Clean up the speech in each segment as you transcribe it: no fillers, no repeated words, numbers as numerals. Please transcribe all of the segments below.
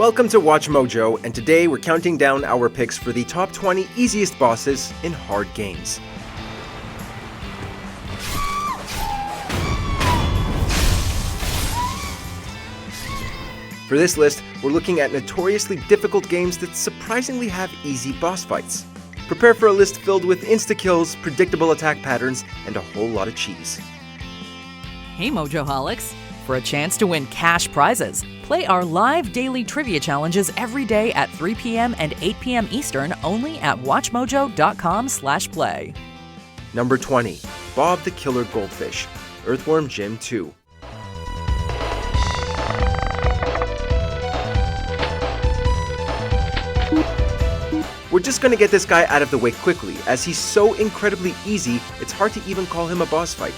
Welcome to Watch Mojo, and today we're counting down our picks for the top 20 easiest bosses in hard games. For this list, we're looking at notoriously difficult games that surprisingly have easy boss fights. Prepare for a list filled with insta-kills, predictable attack patterns, and a whole lot of cheese. Hey Mojoholics! For a chance to win cash prizes, play our live daily trivia challenges every day at 3 p.m. and 8 p.m. Eastern only at WatchMojo.com/play. Number 20. Bob the Killer Goldfish, Earthworm Jim 2. We're just gonna get this guy out of the way quickly, as he's so incredibly easy, it's hard to even call him a boss fight.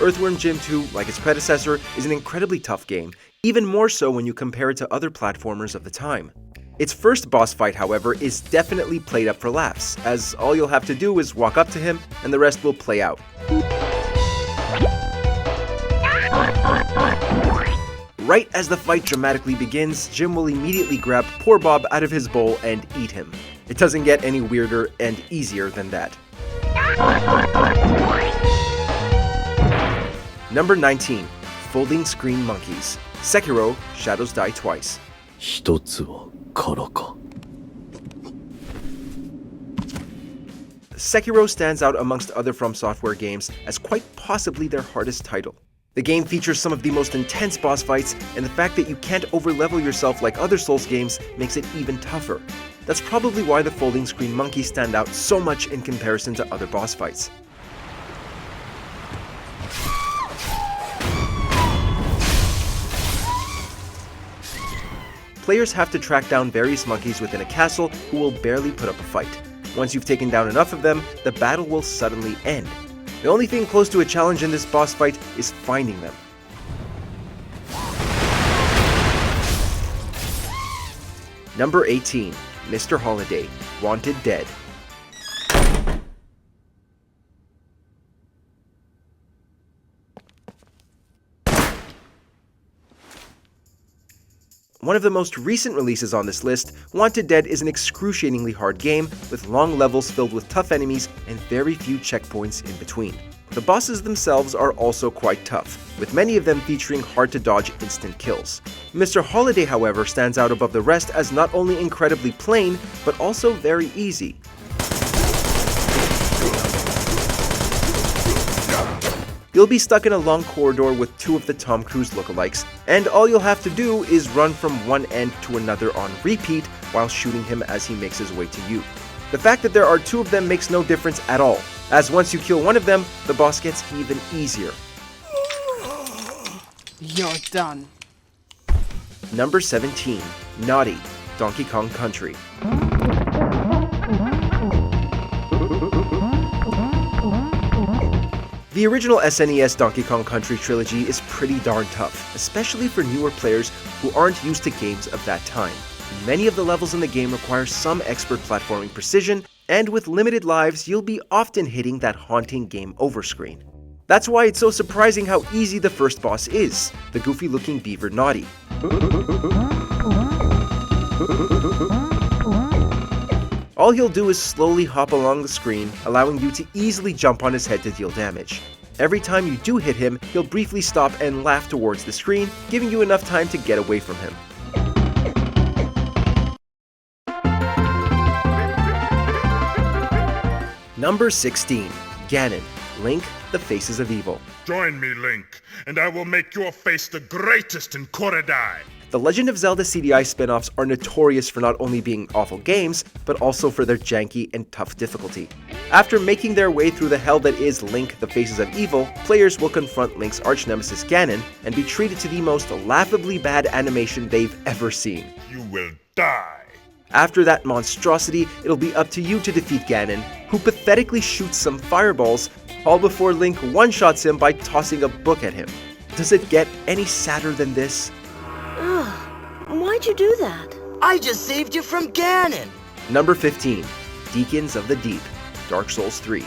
Earthworm Jim 2, like its predecessor, is an incredibly tough game, even more so when you compare it to other platformers of the time. Its first boss fight, however, is definitely played up for laughs, as all you'll have to do is walk up to him and the rest will play out. Right as the fight dramatically begins, Jim will immediately grab poor Bob out of his bowl and eat him. It doesn't get any weirder and easier than that. Number 19. Folding Screen Monkeys, Sekiro, Shadows Die Twice. Sekiro stands out amongst other From Software games as quite possibly their hardest title. The game features some of the most intense boss fights, and the fact that you can't overlevel yourself like other Souls games makes it even tougher. That's probably why the Folding Screen Monkeys stand out so much in comparison to other boss fights. Players have to track down various monkeys within a castle who will barely put up a fight. Once you've taken down enough of them, the battle will suddenly end. The only thing close to a challenge in this boss fight is finding them. Number 18. Mr. Holiday, Wanted Dead. One of the most recent releases on this list, Wanted Dead is an excruciatingly hard game with long levels filled with tough enemies and very few checkpoints in between. The bosses themselves are also quite tough, with many of them featuring hard-to-dodge instant kills. Mr. Holiday, however, stands out above the rest as not only incredibly plain, but also very easy. You'll be stuck in a long corridor with two of the Tom Cruise lookalikes, and all you'll have to do is run from one end to another on repeat while shooting him as he makes his way to you. The fact that there are two of them makes no difference at all, as once you kill one of them, the boss gets even easier. You're done. Number 17. Naughty, Donkey Kong Country. The original SNES Donkey Kong Country trilogy is pretty darn tough, especially for newer players who aren't used to games of that time. Many of the levels in the game require some expert platforming precision, and with limited lives, you'll be often hitting that haunting game over screen. That's why it's so surprising how easy the first boss is, the goofy-looking beaver Naughty. All he'll do is slowly hop along the screen, allowing you to easily jump on his head to deal damage. Every time you do hit him, he'll briefly stop and laugh towards the screen, giving you enough time to get away from him. Number 16. Ganon, Link, The Faces of Evil. Join me, Link, and I will make your face the greatest in Korodai. The Legend of Zelda CDI spin-offs are notorious for not only being awful games, but also for their janky and tough difficulty. After making their way through the hell that is Link, The Faces of Evil, players will confront Link's arch-nemesis Ganon and be treated to the most laughably bad animation they've ever seen. You will die. After that monstrosity, it'll be up to you to defeat Ganon, who pathetically shoots some fireballs, all before Link one-shots him by tossing a book at him. Does it get any sadder than this? Why'd you do that? I just saved you from Ganon! Number 15. Deacons of the Deep, Dark Souls 3.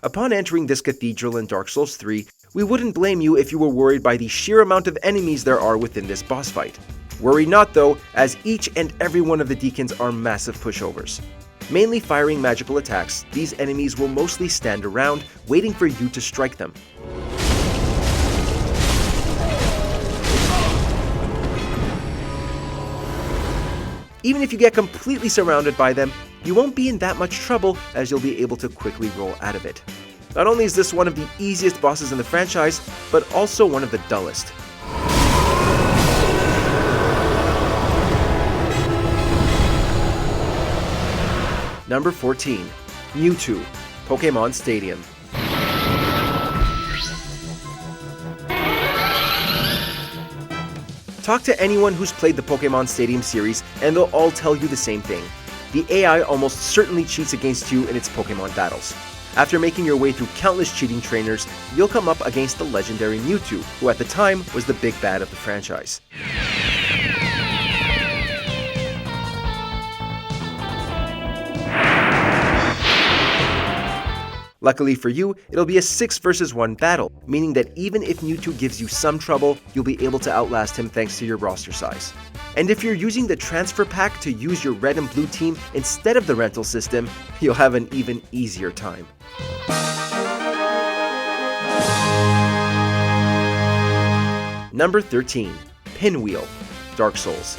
A Upon entering this cathedral in Dark Souls 3, we wouldn't blame you if you were worried by the sheer amount of enemies there are within this boss fight. Worry not though, as each and every one of the deacons are massive pushovers. Mainly firing magical attacks, these enemies will mostly stand around, waiting for you to strike them. Even if you get completely surrounded by them, you won't be in that much trouble as you'll be able to quickly roll out of it. Not only is this one of the easiest bosses in the franchise, but also one of the dullest. Number 14. Mewtwo, Pokemon Stadium. Talk to anyone who's played the Pokemon Stadium series and they'll all tell you the same thing. The AI almost certainly cheats against you in its Pokemon battles. After making your way through countless cheating trainers, you'll come up against the legendary Mewtwo, who at the time was the big bad of the franchise. Luckily for you, it'll be a 6 vs 1 battle, meaning that even if Mewtwo gives you some trouble, you'll be able to outlast him thanks to your roster size. And if you're using the transfer pack to use your red and blue team instead of the rental system, you'll have an even easier time. Number 13. Pinwheel, Dark Souls.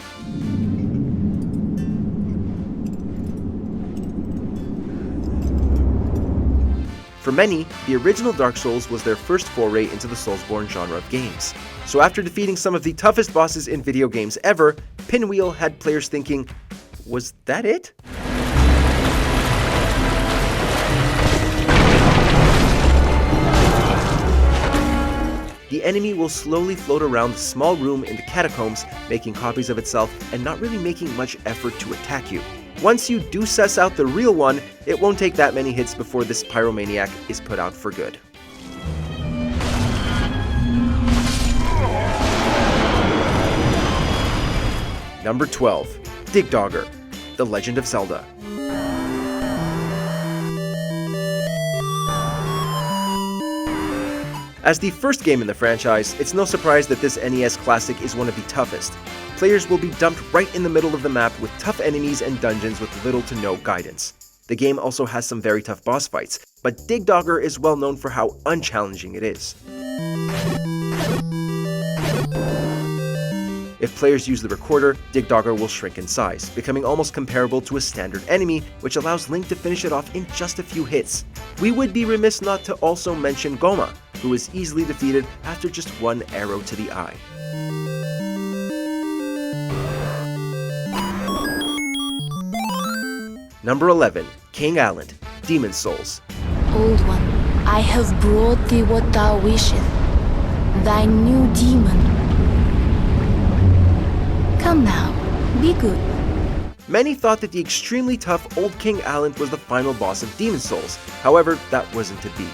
For many, the original Dark Souls was their first foray into the Soulsborne genre of games. So after defeating some of the toughest bosses in video games ever, Pinwheel had players thinking, was that it? The enemy will slowly float around the small room in the catacombs, making copies of itself and not really making much effort to attack you. Once you do suss out the real one, it won't take that many hits before this pyromaniac is put out for good. Number 12. Dig Dogger, The Legend of Zelda. As the first game in the franchise, it's no surprise that this NES classic is one of the toughest. Players will be dumped right in the middle of the map with tough enemies and dungeons with little to no guidance. The game also has some very tough boss fights, but Dig Dogger is well known for how unchallenging it is. If players use the recorder, Dig Dogger will shrink in size, becoming almost comparable to a standard enemy, which allows Link to finish it off in just a few hits. We would be remiss not to also mention Goma, who is easily defeated after just one arrow to the eye. Number 11. King Alent, Demon Souls. Old One, I have brought thee what thou wishest, thy new demon. Come now, be good. Many thought that the extremely tough old King Alent was the final boss of Demon Souls. However, that wasn't to be.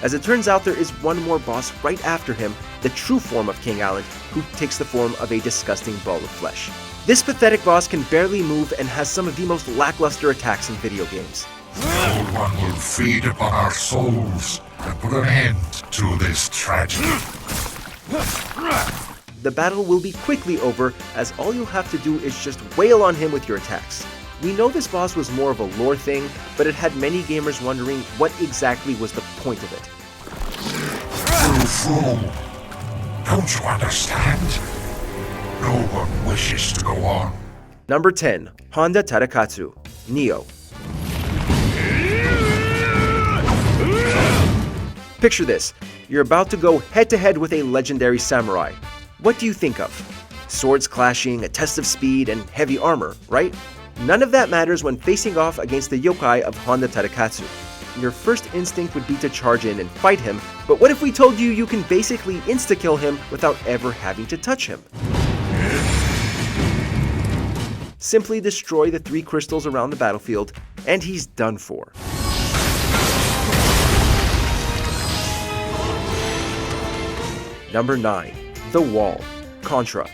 As it turns out, there is one more boss right after him, the true form of King Alent, who takes the form of a disgusting ball of flesh. This pathetic boss can barely move and has some of the most lackluster attacks in video games. No one will feed upon our souls and put an end to this tragedy. The battle will be quickly over, as all you'll have to do is just wail on him with your attacks. We know this boss was more of a lore thing, but it had many gamers wondering what exactly was the point of it. You fool! Don't you understand? No one wishes to go on. Number 10. Honda Tadakatsu, Nioh. Picture this. You're about to go head-to-head with a legendary samurai. What do you think of? Swords clashing, a test of speed, and heavy armor, right? None of that matters when facing off against the yokai of Honda Tadakatsu. Your first instinct would be to charge in and fight him, but what if we told you you can basically insta-kill him without ever having to touch him? Simply destroy the 3 crystals around the battlefield, and he's done for. Number 9. The Wall, Contra.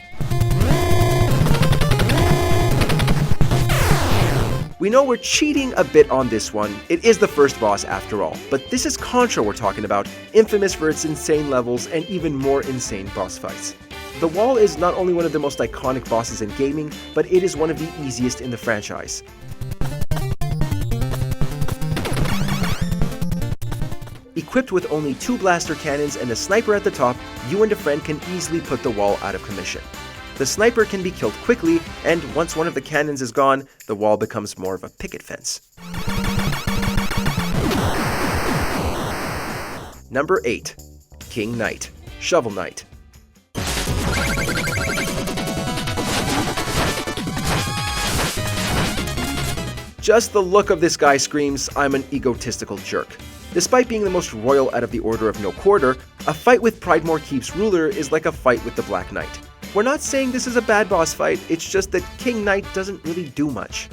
We know we're cheating a bit on this one, it is the first boss after all, but this is Contra we're talking about, infamous for its insane levels and even more insane boss fights. The wall is not only one of the most iconic bosses in gaming, but it is one of the easiest in the franchise. Equipped with only 2 blaster cannons and a sniper at the top, you and a friend can easily put the wall out of commission. The sniper can be killed quickly, and once one of the cannons is gone, the wall becomes more of a picket fence. Number 8. King Knight, Shovel Knight. Just the look of this guy screams, I'm an egotistical jerk. Despite being the most royal out of the Order of No Quarter, a fight with Pridemore Keep's ruler is like a fight with the Black Knight. We're not saying this is a bad boss fight, it's just that King Knight doesn't really do much.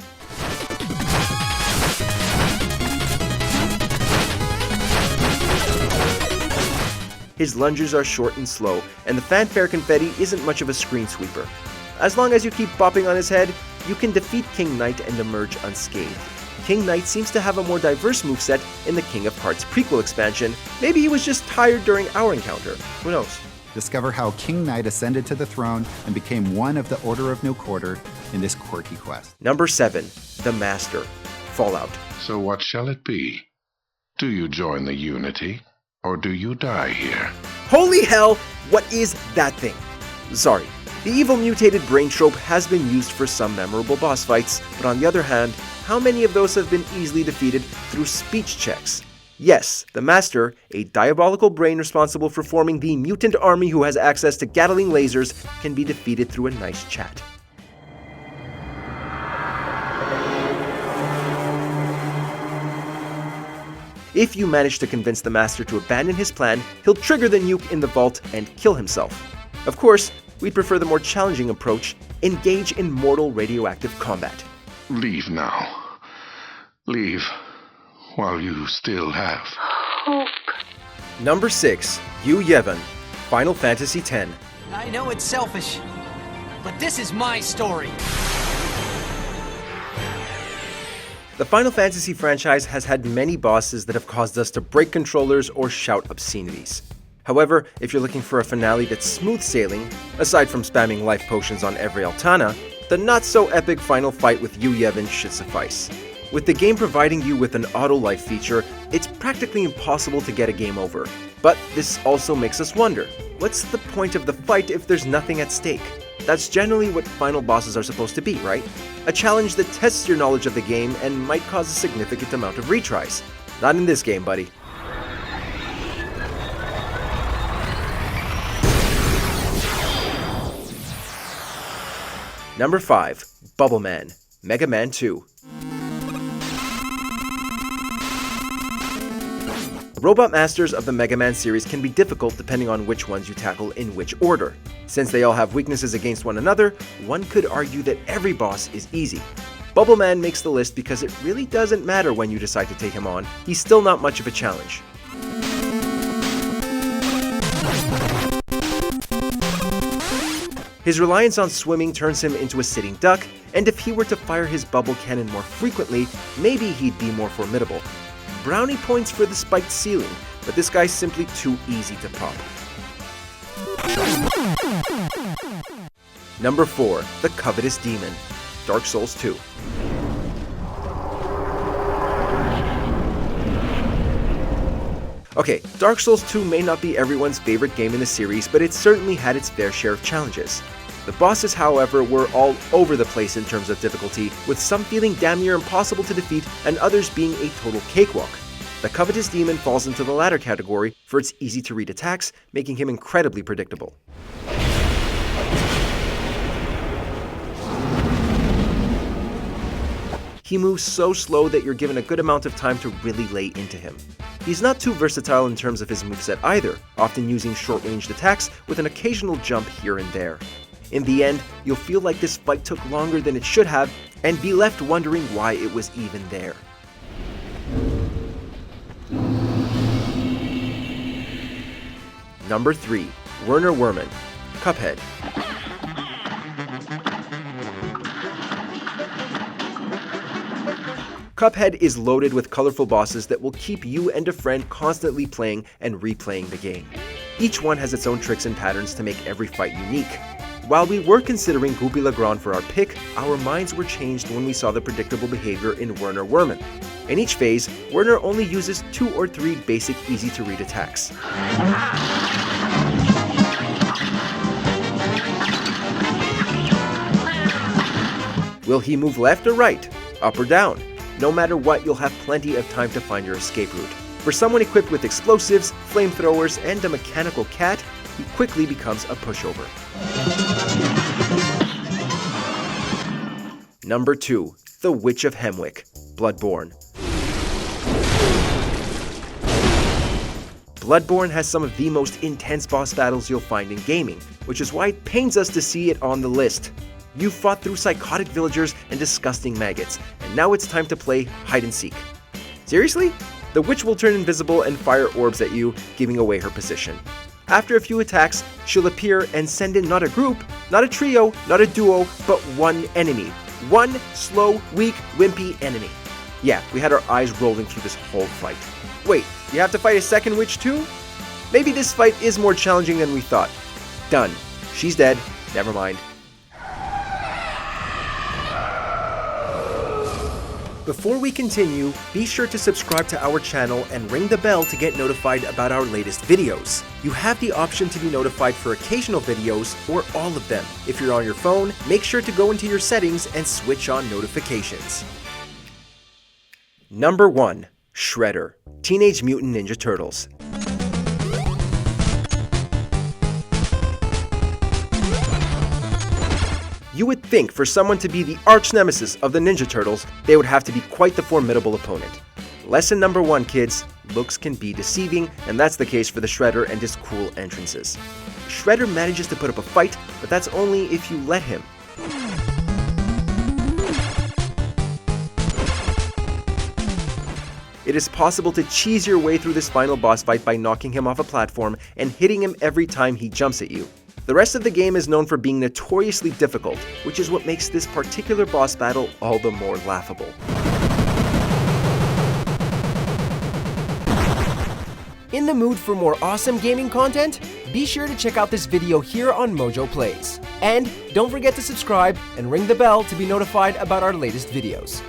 His lunges are short and slow, and the fanfare confetti isn't much of a screen sweeper. As long as you keep bopping on his head, you can defeat King Knight and emerge unscathed. King Knight seems to have a more diverse moveset in the King of Hearts prequel expansion. Maybe he was just tired during our encounter, who knows? Discover how King Knight ascended to the throne and became one of the Order of No Quarter in this quirky quest. Number 7. The Master, Fallout. So what shall it be? Do you join the Unity, or do you die here? Holy hell, what is that thing? Sorry. The evil mutated brain trope has been used for some memorable boss fights, but on the other hand, how many of those have been easily defeated through speech checks? Yes, the Master, a diabolical brain responsible for forming the mutant army who has access to Gatling lasers, can be defeated through a nice chat. If you manage to convince the Master to abandon his plan, he'll trigger the nuke in the vault and kill himself. Of course, we'd prefer the more challenging approach, engage in mortal radioactive combat. Leave now. Leave while you still have Hope. Number 6. Yu Yevon, Final Fantasy X. I know it's selfish, but this is my story. The Final Fantasy franchise has had many bosses that have caused us to break controllers or shout obscenities. However, if you're looking for a finale that's smooth sailing, aside from spamming life potions on every Altana, the not-so-epic final fight with Yu Yevon should suffice. With the game providing you with an auto-life feature, it's practically impossible to get a game over. But this also makes us wonder, what's the point of the fight if there's nothing at stake? That's generally what final bosses are supposed to be, right? A challenge that tests your knowledge of the game and might cause a significant amount of retries. Not in this game, buddy. Number 5. Bubble Man, Mega Man 2. Robot Masters of the Mega Man series can be difficult depending on which ones you tackle in which order. Since they all have weaknesses against one another, one could argue that every boss is easy. Bubble Man makes the list because it really doesn't matter when you decide to take him on, he's still not much of a challenge. His reliance on swimming turns him into a sitting duck, and if he were to fire his bubble cannon more frequently, maybe he'd be more formidable. Brownie points for the spiked ceiling, but this guy's simply too easy to pop. Number 4. The Covetous Demon, Dark Souls 2. Okay, Dark Souls 2 may not be everyone's favorite game in the series, but it certainly had its fair share of challenges. The bosses, however, were all over the place in terms of difficulty, with some feeling damn near impossible to defeat and others being a total cakewalk. The Covetous Demon falls into the latter category for its easy-to-read attacks, making him incredibly predictable. He moves so slow that you're given a good amount of time to really lay into him. He's not too versatile in terms of his moveset either, often using short-ranged attacks with an occasional jump here and there. In the end, you'll feel like this fight took longer than it should have, and be left wondering why it was even there. Number 3. Werner Werman, Cuphead. Cuphead is loaded with colorful bosses that will keep you and a friend constantly playing and replaying the game. Each one has its own tricks and patterns to make every fight unique. While we were considering Goopy Legrand for our pick, our minds were changed when we saw the predictable behavior in Werner Werman. In each phase, Werner only uses 2 or 3 basic easy-to-read attacks. Will he move left or right, up or down? No matter what, you'll have plenty of time to find your escape route. For someone equipped with explosives, flamethrowers, and a mechanical cat, he quickly becomes a pushover. Number 2. The Witch of Hemwick, Bloodborne. Bloodborne has some of the most intense boss battles you'll find in gaming, which is why it pains us to see it on the list. You fought through psychotic villagers and disgusting maggots, and now it's time to play hide and seek. Seriously? The witch will turn invisible and fire orbs at you, giving away her position. After a few attacks, she'll appear and send in not a group, not a trio, not a duo, but one enemy. One slow, weak, wimpy enemy. Yeah, we had our eyes rolling through this whole fight. Wait, you have to fight a second witch too? Maybe this fight is more challenging than we thought. Done. She's dead. Never mind. Before we continue, be sure to subscribe to our channel and ring the bell to get notified about our latest videos. You have the option to be notified for occasional videos or all of them. If you're on your phone, make sure to go into your settings and switch on notifications. Number 1. Shredder, Teenage Mutant Ninja Turtles. You would think for someone to be the arch nemesis of the Ninja Turtles, they would have to be quite the formidable opponent. Lesson number 1, kids, looks can be deceiving, and that's the case for the Shredder and his cool entrances. Shredder manages to put up a fight, but that's only if you let him. It is possible to cheese your way through this final boss fight by knocking him off a platform and hitting him every time he jumps at you. The rest of the game is known for being notoriously difficult, which is what makes this particular boss battle all the more laughable. In the mood for more awesome gaming content? Be sure to check out this video here on Mojo Plays. And don't forget to subscribe and ring the bell to be notified about our latest videos.